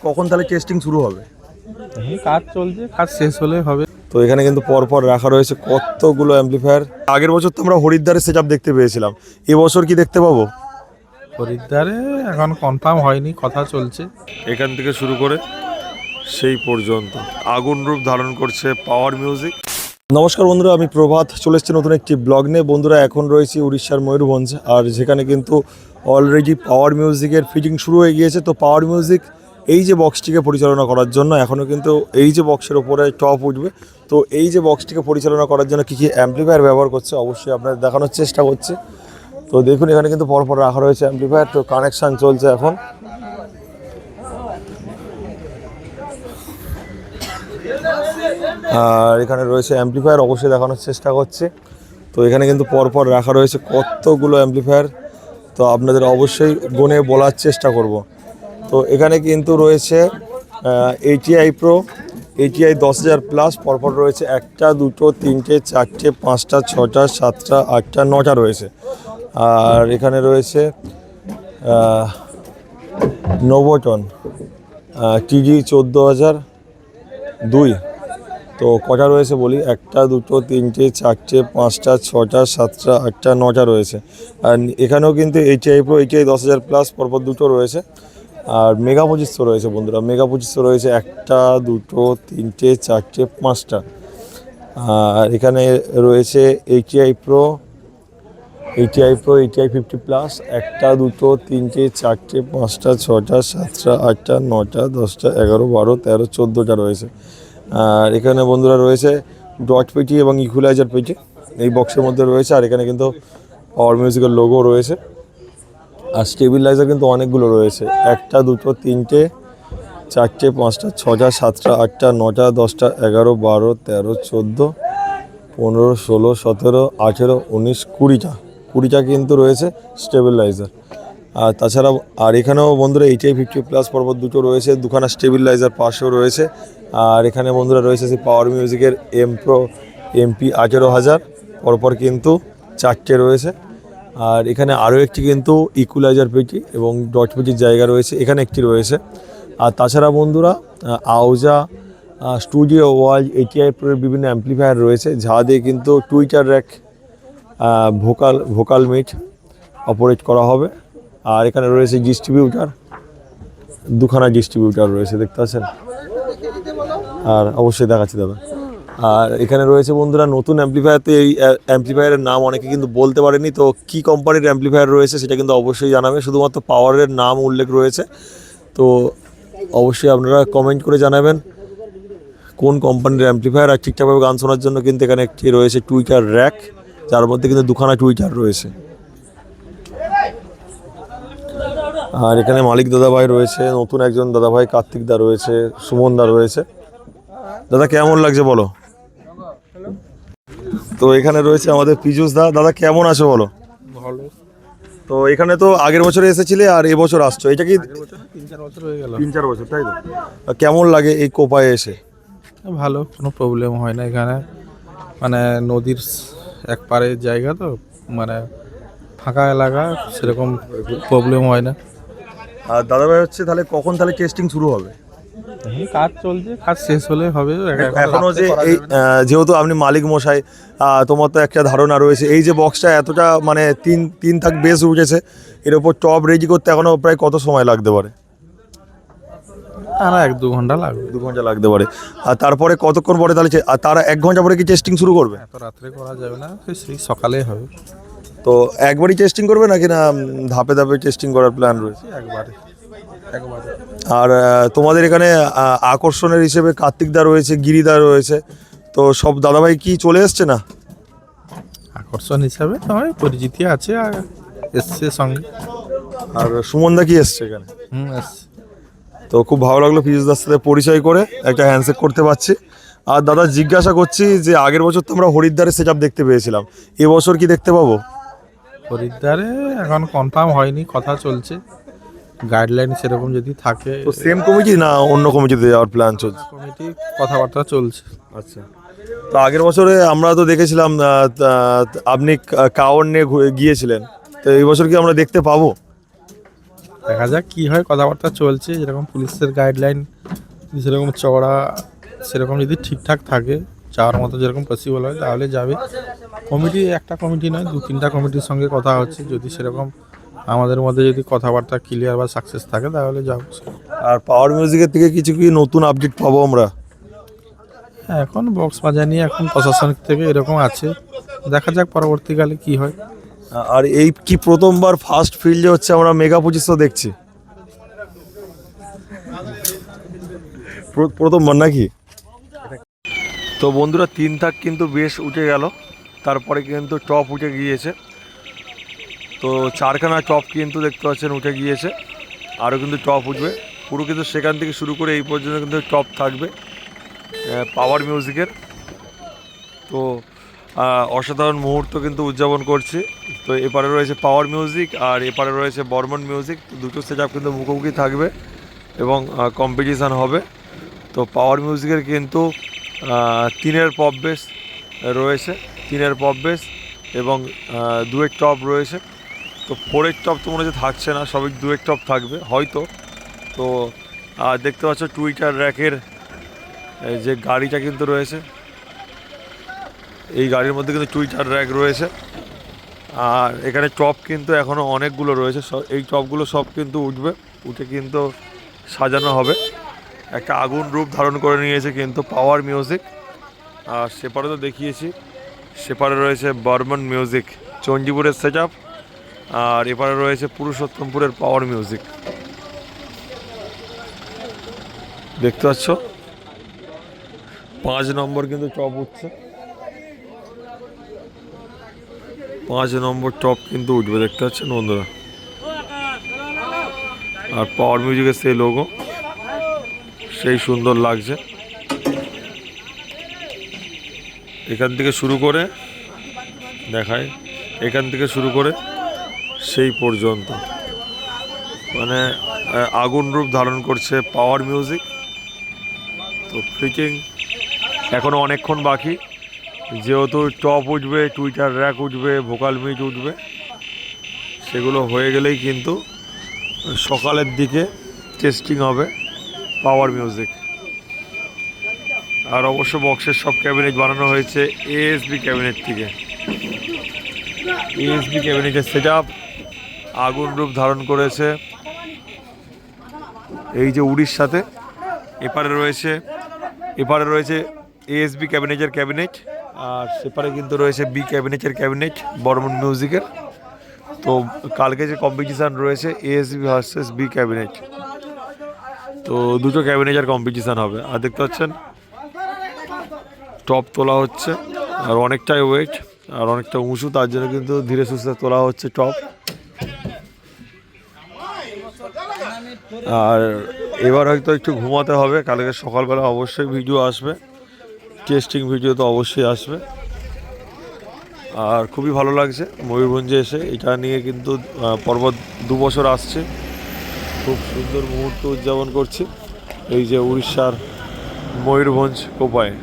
কখন তাহলে টেস্টিং শুরু হবে? কাজ চলছে, কাজ শেষ হলে হবে। তো এখানে কিন্তু পরপর রাখা রয়েছে কতগুলো অ্যাম্পলিফায়ার। আগের বছর তো আমরা হরিদ্বারের সেটআপ দেখতে পেয়েছিলাম, এবছর কি দেখতে পাবো? হরিদ্বারে এখন কনফার্ম হয়নি, কথা চলছে। এখান থেকে শুরু করে সেই পর্যন্ত আগুন রূপ ধারণ করছে পাওয়ার মিউজিক। নমস্কার বন্ধুরা, আমি প্রভাত, চলে এসেছি নতুন একটি ব্লগ নিয়ে। বন্ধুরা, এখন রয়েছি উড়িষ্যার ময়ূরভঞ্জ, আর যেখানে কিন্তু অলরেডি পাওয়ার মিউজিকের ফিটিং শুরু হয়ে গিয়েছে। তো পাওয়ার মিউজিক এই যে বক্সটিকে পরিচালনা করার জন্য এখনও কিন্তু এই যে বক্সের ওপরে টপ উঠবে, তো এই যে বক্সটিকে পরিচালনা করার জন্য কী কী অ্যাম্পলিফায়ার ব্যবহার করছে অবশ্যই আপনাদের দেখানোর চেষ্টা করছে। তো দেখুন, এখানে কিন্তু পরপর রাখা রয়েছে অ্যাম্পলিফায়ার, তো কানেকশান চলছে এখন। আর এখানে রয়েছে অ্যাম্পলিফায়ার, অবশ্যই দেখানোর চেষ্টা করছে। তো এখানে কিন্তু পরপর রাখা রয়েছে কতগুলো অ্যাম্পলিফায়ার, তো আপনাদের অবশ্যই গুনে বলার চেষ্টা করব। তো এখানে কিন্তু রয়েছে ATI Pro, ATI 10,000+, পরপর রয়েছে 1টা 2টো 3টে 4টে 5টা 6টা 7টা 8টা 9টা রয়েছে। আর এখানে রয়েছে নোভোটন TG 14,002। তো কটা রয়েছে বলি, 1টা 2টো 3টে 4টে 5টা 6টা 7টা 8টা 9টা রয়েছে। আর এখানেও কিন্তু ATI Pro, ATI 10,000+, পরপর দুটো রয়েছে। আর মেগা 2500 রয়েছে বন্ধুরা, মেগা 2500 রয়েছে 1টা 2টো 3টে 4টে 5টা। আর এখানে রয়েছে ATI Pro, ATI 50+, 1টা 2টো 3টে 4টে 5টা 6টা 7টা 8টা 9টা 10টা 11 12 13 14টা রয়েছে। আর এখানে বন্ধুরা রয়েছে ডট পেটি এবং ইকুয়ালাইজার পেটি এই বক্সের মধ্যে রয়েছে। আর এখানে কিন্তু পাওয়ার মিউজিকের লোগো রয়েছে। আর স্টেবিলাইজার কিন্তু অনেকগুলো রয়েছে, 1টা 2টো 3টে 4টে 5টা 6টা 7টা 8টা 9টা 10টা 11 12 13 14 15 16 17 18 19 20টা কিন্তু রয়েছে স্টেবিলাইজার। আর তাছাড়া আর এখানেও বন্ধুরা ATI 50+, পরপর দুটো রয়েছে, দুখানা স্টেবিলাইজার পাশেও রয়েছে। আর এখানে বন্ধুরা রয়েছে সেই পাওয়ার মিউজিকের M Pro MP 18,000, পরপর কিন্তু 4টে রয়েছে। আর এখানে আরও একটি কিন্তু ইকুয়ালাইজার পেটি এবং ডট পেটির জায়গা রয়েছে, এখানে একটি রয়েছে। আর তাছাড়া বন্ধুরা আউজা স্টুডিও ওয়াল ATI Pro বিভিন্ন অ্যাম্পলিফায়ার রয়েছে, যা দিয়ে কিন্তু tweeter rack vocal mid operate করা হবে। আর এখানে রয়েছে ডিস্ট্রিবিউটার, দুখানা ডিস্ট্রিবিউটার রয়েছে, দেখতে পাচ্ছেন। আর অবশ্যই দেখাচ্ছি দাদা। আর এখানে রয়েছে বন্ধুরা নতুন অ্যাম্পলিফায়ার। তো এই অ্যাম্পলিফায়ারের নাম অনেকে কিন্তু বলতে পারেনি, তো কী কোম্পানির অ্যাম্পলিফায়ার রয়েছে সেটা কিন্তু অবশ্যই জানাবে, শুধুমাত্র পাওয়ারের নাম উল্লেখ রয়েছে। তো অবশ্যই আপনারা কমেন্ট করে জানাবেন কোন কোম্পানির অ্যাম্পলিফায়ার। আর ঠিকঠাকভাবে গান শোনার জন্য কিন্তু এখানে একটি রয়েছে টুইটার র্যাক, যার মধ্যে কিন্তু দুখানা টুইটার রয়েছে। আর এখানে মালিক দাদাভাই রয়েছে, নতুন একজন দাদাভাই কার্তিক দা রয়েছে, সুমন দা রয়েছে। দাদা কেমন লাগছে বলো? তো এখানে রয়েছে আমাদের পীযুষ দা। দাদা কেমন আছো বলো? ভালো। তো এখানে তো আগের বছরে এসেছিলে আর এবছর আসছো, এটা কি 3-4 বছর হয়ে গেল? 3-4 বছর, তাই তো? কেমন লাগে এই কোপায় এসে? ভালো, কোনো প্রবলেম হয় না এখানে। মানে নদীর এক পাড়ের জায়গা, তো মানে ফাঁকা এলাকা, সেরকম প্রবলেম হয় না। আর দাদাভাই হচ্ছে তাহলে কখন তাহলে টেস্টিং শুরু হবে? কাজ চলছে, কাজ শেষ হলে হবে। এখনো যে এই যেহেতু আপনি মালিক মশাই, তোমার তো একটা ধারণা রয়েছে, এই যে বক্সটা এতটা মানে তিন থাক বেস উঠেছে, এর উপর টপ রেডি করতে এখনো প্রায় কত সময় লাগতে পারে? আর 1-2 ঘন্টা লাগবে। 2 ঘন্টা লাগতে পারে। আর তারপরে কতক্ষণ পরে তাহলে আর তারা 1 ঘন্টা পরে কি টেস্টিং শুরু করবে? এত রাত্রে করা যাবে না, সেই সকালেই হবে। তো একবারই টেস্টিং করবে নাকি না ধাপে ধাপে টেস্টিং করার প্ল্যান রয়েছে? একবারে। আর তোমাদের এখানে আকর্ষণের হিসেবে কার্তিকদা রয়েছে, গিরিদা রয়েছে, তো সব দাদাভাই কি চলে এসছে না? আকর্ষণ হিসাবে নয়, পরিচিতি আছে আর এসছে সঙ্গে। আর সুমনদা কি এসছে এখানে? এসছে। তো খুব ভালো লাগলো পীযুষদার সাথে পরিচয় করে, একটা হ্যান্ডশেক করতে পারছি। আর দাদা জিজ্ঞাসা করছি যে আগের বছর তো আমরা হরিদ্বারের সেটআপ দেখতে পেয়েছিলাম, এবছর কি দেখতে পাবো? হরিদ্বারে এখন কনফার্ম হয়নি, কথা চলছে। গাইডলাইন সেরকম যদি থাকে। তো সেম কমিটি না অন্য কমিটিতে যাওয়ার প্ল্যান চলছে? কমিটি কথাবার্তা চলছে। আচ্ছা। তো আগের বছরে আমরা তো দেখেছিলাম আপনি কাওয়াড় নিয়ে গিয়েছিলেন, তো এই বছর কি আমরা দেখতে পাবো? দেখা যাক কী হয়, কথাবার্তা চলছে। যেরকম পুলিশের গাইডলাইন যেরকম চড়া, সেরকম যদি ঠিকঠাক থাকে, যাওয়ার মতো যেরকম পসিবল হয় তাহলে যাবে। কমিটি একটা কমিটি নয়, 2-3টা কমিটির সঙ্গে কথা হচ্ছে। যদি সেরকম আমাদের মধ্যে যদি কথাবার্তা ক্লিয়ার বা সাকসেস থাকে তাহলে যাবো। আর পাওয়ার মিউজিকের থেকে কিছু কি নতুন আপডেট পাবো আমরা? হ্যাঁ, এখন বক্স বাজা নিয়ে এখন প্রশাসনিক থেকে এরকম আছে, দেখা যাক পরবর্তীকালে কি হয়। আর এই কি প্রথমবার ফার্স্ট ফিল্ডে হচ্ছে আমরা মেগা 2500 দেখছি? প্রথমবার নাকি? তো বন্ধুরা, 3 থাক কিন্তু বেশ উঠে গেল, তারপরে কিন্তু টপ উঠে গিয়েছে। তো 4খানা টপ কিন্তু দেখতে পাচ্ছেন উঠে গিয়েছে, আরও কিন্তু টপ উঠবে। পুরো কিন্তু সেখান থেকে শুরু করে এই পর্যন্ত কিন্তু টপ থাকবে পাওয়ার মিউজিকের। তো অসাধারণ মুহূর্ত কিন্তু উদযাপন করছি। তো এপারে রয়েছে পাওয়ার মিউজিক আর এপারে রয়েছে বর্মন মিউজিক। দুটো সেট আপ কিন্তু মুখোমুখি থাকবে এবং কম্পিটিশান হবে। তো পাওয়ার মিউজিকের কিন্তু 3-এর পপ বেস রয়েছে, 3-এর পপ বেস এবং 2-এর টপ রয়েছে। তো 4-এর টপ তো মনে হচ্ছে থাকছে না, সবই 2-এর টপ থাকবে হয়তো। তো দেখতে পাচ্ছ টুইটার র্যাকের যে গাড়িটা কিন্তু রয়েছে, এই গাড়ির মধ্যে কিন্তু টুইটার র্যাক রয়েছে। আর এখানে টপ কিন্তু এখনও অনেকগুলো রয়েছে, সব এই টপগুলো সব কিন্তু উঠবে, উঠে কিন্তু সাজানো হবে। একটা আগুন রূপ ধারণ করে নিয়েছে কিন্তু পাওয়ার মিউজিক। আর সেপারে তো দেখিয়েছি, সেপারে রয়েছে বর্মন মিউজিক চণ্ডীপুরের সেট আপ, আর এপারে রয়েছে পুরুষোত্তমপুরের পাওয়ার মিউজিক। দেখতে পাচ্ছ 5 নম্বর কিন্তু টপ উঠছে, 5 নম্বর টপ কিন্তু উঠবে, দেখতে পাচ্ছেন বন্ধুরা। আর পাওয়ার মিউজিকের সেই লোগো সেই সুন্দর লাগছে। এখান থেকে শুরু করে দেখায়, এখান থেকে শুরু করে সেই পর্যন্ত মানে আগুন রূপ ধারণ করছে পাওয়ার মিউজিক। তো ফিটিং এখনও অনেকক্ষণ বাকি, যেহেতু টপ উঠবে, টুইটার র্যাক উঠবে, ভোকাল মিট উঠবে, সেগুলো হয়ে গেলেই কিন্তু সকালের দিকে টেস্টিং হবে পাওয়ার মিউজিক। আর অবশ্য বক্সের সব ক্যাবিনেট বানানো হয়েছে এএসবি ক্যাবিনেট থেকে। এএসবি ক্যাবিনেটের সেট আপ আগুন রূপ ধারণ করেছে এই যে উড়িষ্যাতে। এপারে রয়েছে এএসবি ক্যাবিনেটের ক্যাবিনেট, আর সেপারে কিন্তু রয়েছে বি ক্যাবিনেটের ক্যাবিনেট বর্মন মিউজিকের। তো কালকে যে কম্পিটিশান রয়েছে এএসবি ভার্সেস বি ক্যাবিনেট, তো দুটো ক্যাবিনেটের কম্পিটিশান হবে। আর দেখতে পাচ্ছেন টপ তোলা হচ্ছে, আর অনেকটাই ওয়েট আর অনেকটা উঁচু, তার জন্য কিন্তু ধীরে সুস্থে তোলা হচ্ছে টপ। আর এবার হয়তো একটু ঘুমাতে হবে, কালকে সকালবেলা অবশ্যই ভিডিও আসবে, টেস্টিং ভিডিও তো অবশ্যই আসবে। আর খুবই ভালো লাগছে ময়ূরভঞ্জে এসে, এটা নিয়ে কিন্তু পরপর 2 বছর আসছে। খুব সুন্দর মুহূর্ত উদযাপন করছি এই যে উড়িষ্যার ময়ূরভঞ্জ কোপায়।